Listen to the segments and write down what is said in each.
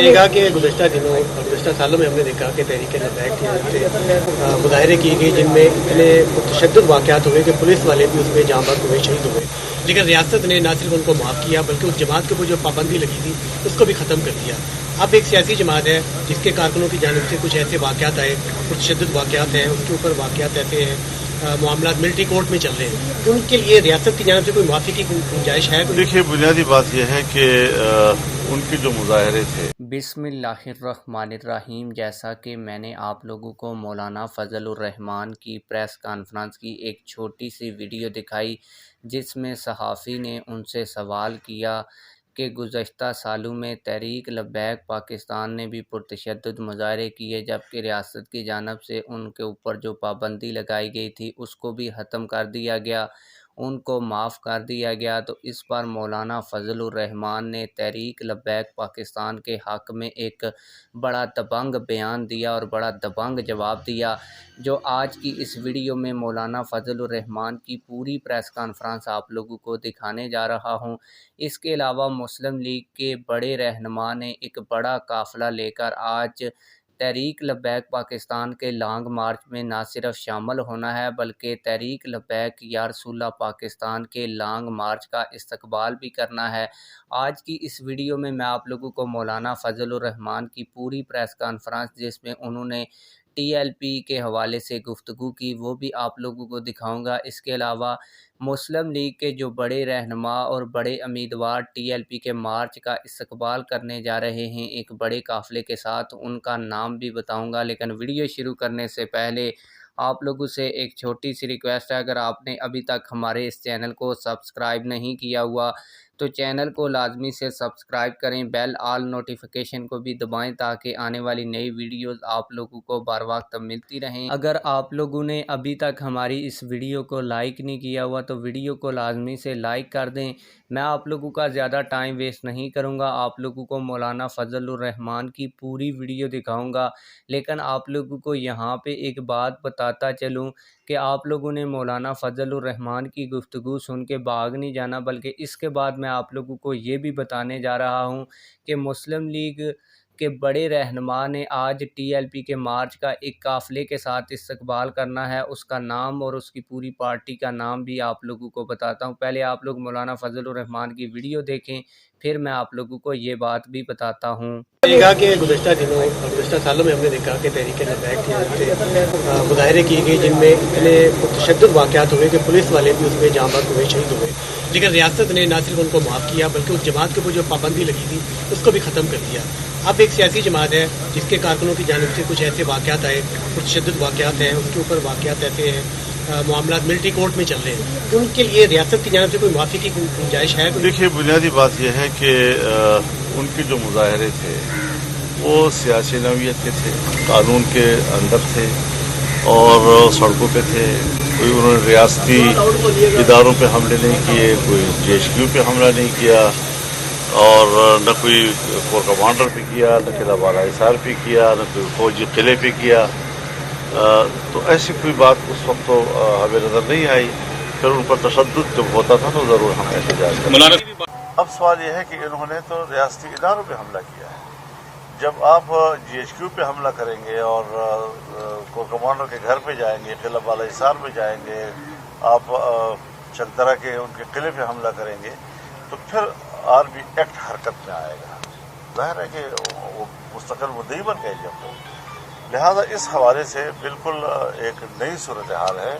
یہ کہا کہ گزشتہ دنوں اور گزشتہ سالوں میں ہم نے دیکھا کہ تحریک لبیک کی جانب سے مظاہرے کی گئی جن میں اتنے تشدد واقعات ہوئے کہ پولیس والے بھی اس میں جاں بحق ہوئے، شہید ہوئے، لیکن ریاست نے نہ صرف ان کو معاف کیا بلکہ اس جماعت کے اوپر جو پابندی لگی تھی اس کو بھی ختم کر دیا۔ اب ایک سیاسی جماعت ہے جس کے کارکنوں کی جانب سے کچھ ایسے واقعات آئے، تشدد واقعات ہیں، اس کے اوپر واقعات ایسے ہیں، معاملات ملٹری کورٹ میں چل رہے ہیں، ان کے لیے ریاست کی جانب سے کوئی معافی کی گنجائش ہے؟ دیکھیے، بنیادی بات یہ ہے کہ ان کے جو مظاہرے تھے۔ بسم اللہ الرحمن الرحیم۔ جیسا کہ میں نے آپ لوگوں کو مولانا فضل الرحمان کی پریس کانفرنس کی ایک چھوٹی سی ویڈیو دکھائی، جس میں صحافی نے ان سے سوال کیا کہ گزشتہ سالوں میں تحریک لبیک پاکستان نے بھی پرتشدد مظاہرے کیے، جبکہ ریاست کی جانب سے ان کے اوپر جو پابندی لگائی گئی تھی اس کو بھی ختم کر دیا گیا، ان کو معاف کر دیا گیا۔ تو اس پر مولانا فضل الرحمان نے تحریک لبیک پاکستان کے حق میں ایک بڑا دبنگ بیان دیا اور بڑا دبنگ جواب دیا، جو آج کی اس ویڈیو میں مولانا فضل الرحمان کی پوری پریس کانفرنس آپ لوگوں کو دکھانے جا رہا ہوں۔ اس کے علاوہ مسلم لیگ کے بڑے رہنما نے ایک بڑا قافلہ لے کر آج تحریک لبیک پاکستان کے لانگ مارچ میں نہ صرف شامل ہونا ہے بلکہ تحریک لبیک یا رسول اللہ پاکستان کے لانگ مارچ کا استقبال بھی کرنا ہے۔ آج کی اس ویڈیو میں آپ لوگوں کو مولانا فضل الرحمان کی پوری پریس کانفرنس، جس میں انہوں نے ٹی ایل پی کے حوالے سے گفتگو کی، وہ بھی آپ لوگوں کو دکھاؤں گا۔ اس کے علاوہ مسلم لیگ کے جو بڑے رہنما اور بڑے امیدوار ٹی ایل پی کے مارچ کا استقبال کرنے جا رہے ہیں ایک بڑے قافلے کے ساتھ، ان کا نام بھی بتاؤں گا۔ لیکن ویڈیو شروع کرنے سے پہلے آپ لوگوں سے ایک چھوٹی سی ریکویسٹ ہے، اگر آپ نے ابھی تک ہمارے اس چینل کو سبسکرائب نہیں کیا ہوا تو چینل کو لازمی سے سبسکرائب کریں، بیل آل نوٹیفیکیشن کو بھی دبائیں تاکہ آنے والی نئی ویڈیوز آپ لوگوں کو بر وقت ملتی رہیں۔ اگر آپ لوگوں نے ابھی تک ہماری اس ویڈیو کو لائک نہیں کیا ہوا تو ویڈیو کو لازمی سے لائک کر دیں۔ میں آپ لوگوں کا زیادہ ٹائم ویسٹ نہیں کروں گا، آپ لوگوں کو مولانا فضل الرحمان کی پوری ویڈیو دکھاؤں گا، لیکن آپ لوگوں کو یہاں پہ ایک بات بتاتا چلوں کہ آپ لوگوں نے مولانا فضل الرحمان کی گفتگو سن کے بھاگ نہیں جانا، بلکہ اس کے بعد میں آپ لوگوں کو یہ بھی بتانے جا رہا ہوں کہ مسلم لیگ کے بڑے رہنما نے آج ٹی ایل پی کے مارچ کا ایک قافلے کے ساتھ استقبال کرنا ہے، اس کا نام اور اس کی پوری پارٹی کا نام بھی آپ لوگوں کو بتاتا ہوں۔ پہلے آپ لوگ مولانا فضل الرحمان کی ویڈیو دیکھیں، پھر میں آپ لوگوں کو یہ بات بھی بتاتا ہوں۔ یہ کہا کہ گزشتہ دنوں اور گزشتہ سالوں میں ہم نے دیکھا کہ تحریک لبیک کی جانب سے مظاہرے کی گئی جن میں اتنے تشدد واقعات ہوئے کہ پولیس والے بھی اس میں جاں بحق ہوئے، شہید ہوئے، لیکن ریاست نے نہ صرف ان کو معاف کیا بلکہ اس جماعت کے اوپر جو پابندی لگی تھی اس کو بھی ختم کر دیا۔ اب ایک سیاسی جماعت ہے جس کے کارکنوں کی جانب سے کچھ ایسے واقعات آئے، تشدد واقعات ہیں، اس کے اوپر واقعات ایسے ہیں، معاملات ملٹری کورٹ میں چل رہے ہیں، ان کے لیے ریاست کی جانب سے کوئی معافی کی گنجائش ہے؟ دیکھیے، بنیادی بات یہ ہے کہ ان کے جو مظاہرے تھے وہ سیاسی نوعیت کے تھے، قانون کے اندر تھے اور سڑکوں پہ تھے۔ کوئی انہوں نے ریاستی اداروں پہ حملے نہیں کیے، کوئی جے ایچ کیو پہ حملہ نہیں کیا، اور نہ کوئی کور کمانڈر پہ کیا، نہ قلعہ بالا حصار پہ کیا، نہ کوئی فوجی قلعے پہ کیا۔ تو ایسی کوئی بات اس وقت تو ہمیں نظر نہیں آئی۔ پھر ان پر تشدد جب ہوتا تھا تو ضرور ہم احتجاج کرتے ہیں۔ اب سوال یہ ہے کہ انہوں نے تو ریاستی اداروں پہ حملہ کیا ہے۔ جب آپ جی ایچ کیو پہ حملہ کریں گے اور کور کمانڈر کے گھر پہ جائیں گے، قلعہ بالا حصار پہ جائیں گے، آپ چکدرہ کے ان کے قلعے پہ حملہ کریں گے، تو پھر آرمی ایکٹ حرکت میں آئے گا۔ ظاہر ہے کہ وہ مستقل مدعی بن گئے جب تو، لہذا اس حوالے سے بالکل ایک نئی صورتحال ہے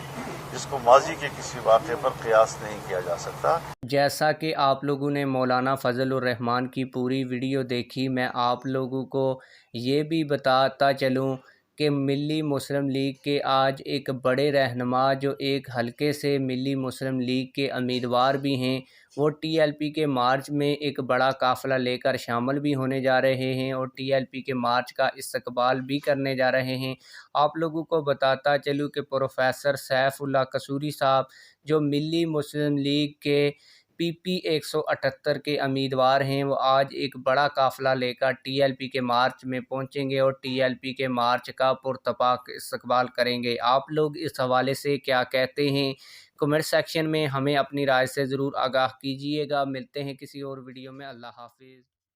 جس کو ماضی کے کسی واقعے پر قیاس نہیں کیا جا سکتا۔ جیسا کہ آپ لوگوں نے مولانا فضل الرحمان کی پوری ویڈیو دیکھی، میں آپ لوگوں کو یہ بھی بتاتا چلوں کہ ملی مسلم لیگ کے آج ایک بڑے رہنما جو ایک حلقے سے ملی مسلم لیگ کے امیدوار بھی ہیں، وہ ٹی ایل پی کے مارچ میں ایک بڑا قافلہ لے کر شامل بھی ہونے جا رہے ہیں اور ٹی ایل پی کے مارچ کا استقبال بھی کرنے جا رہے ہیں۔ آپ لوگوں کو بتاتا چلوں کہ پروفیسر سیف اللہ قصوری صاحب جو ملی مسلم لیگ کے پی پی 178 کے امیدوار ہیں، وہ آج ایک بڑا قافلہ لے کر ٹی ایل پی کے مارچ میں پہنچیں گے اور ٹی ایل پی کے مارچ کا پرتپاک استقبال کریں گے۔ آپ لوگ اس حوالے سے کیا کہتے ہیں؟ کمنٹ سیکشن میں ہمیں اپنی رائے سے ضرور آگاہ کیجیے گا۔ ملتے ہیں کسی اور ویڈیو میں۔ اللہ حافظ۔